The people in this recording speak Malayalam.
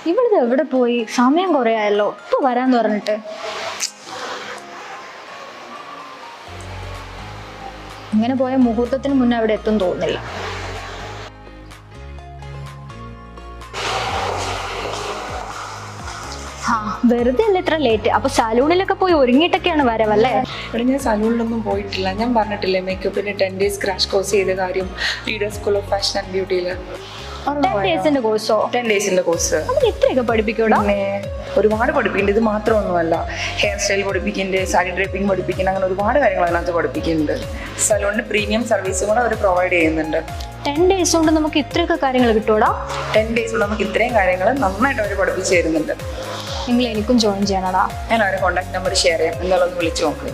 ഇവിടുത്തെ എവിടെ പോയി? സമയം കുറെ ആയല്ലോ, ഇപ്പൊ വരാന്ന് പറഞ്ഞിട്ട്. ഇങ്ങനെ പോയ മുഹൂർത്തത്തിന് മുന്നേ അവിടെ എത്തും തോന്നുന്നില്ല. ആ വെറുതെ അല്ല ഇത്ര ലേറ്റ്. അപ്പൊ സലൂണിലൊക്കെ പോയി ഒരുങ്ങിയിട്ടൊക്കെയാണ് വരവല്ലേ? ഇവിടെ ഞാൻ സലൂണിലൊന്നും പോയിട്ടില്ല. ഞാൻ പറഞ്ഞിട്ടില്ലേ മേക്കപ്പിന് 10 days ക്രാഷ് കോഴ്സ് ചെയ്ത കാര്യം leader school of fashion and ബ്യൂട്ടിയിൽ. 10 days കോഴ്സോ? 10 days കോഴ്സ്. നമുക്ക് ഇത്രയൊക്കെ പഠിപ്പിക്കൂടാ? പിന്നെ ഒരുപാട് പഠിപ്പിക്കുന്നുണ്ട്. ഇത് മാത്രമൊന്നുമല്ല, ഹെയർ സ്റ്റൈൽ പഠിപ്പിക്കുന്നുണ്ട്, സാരി ഡ്രൈപ്പിംഗ് പഠിപ്പിക്കുന്നുണ്ട്, അങ്ങനെ ഒരുപാട് കാര്യങ്ങൾ അതിനകത്ത് പഠിപ്പിക്കുന്നുണ്ട്. സലൂണിന് പ്രീമിയം സർവീസും കൂടെ അവർ പ്രൊവൈഡ് ചെയ്യുന്നുണ്ട്. 10 days കൊണ്ട് നമുക്ക് ഇത്രയൊക്കെ കാര്യങ്ങൾ കിട്ടൂടാ? 10 days കൊണ്ട് നമുക്ക് ഇത്രയും കാര്യങ്ങൾ നന്നായിട്ട് അവർ പഠിപ്പിച്ചു തരുന്നുണ്ട്. നിങ്ങൾ എനിക്കും ജോയിൻ ചെയ്യണടാ. ഞാൻ അവരെ കോൺടാക്ട് നമ്പർ ഷെയർ ചെയ്യാം, എന്നാലൊന്ന് വിളിച്ചു നോക്ക്.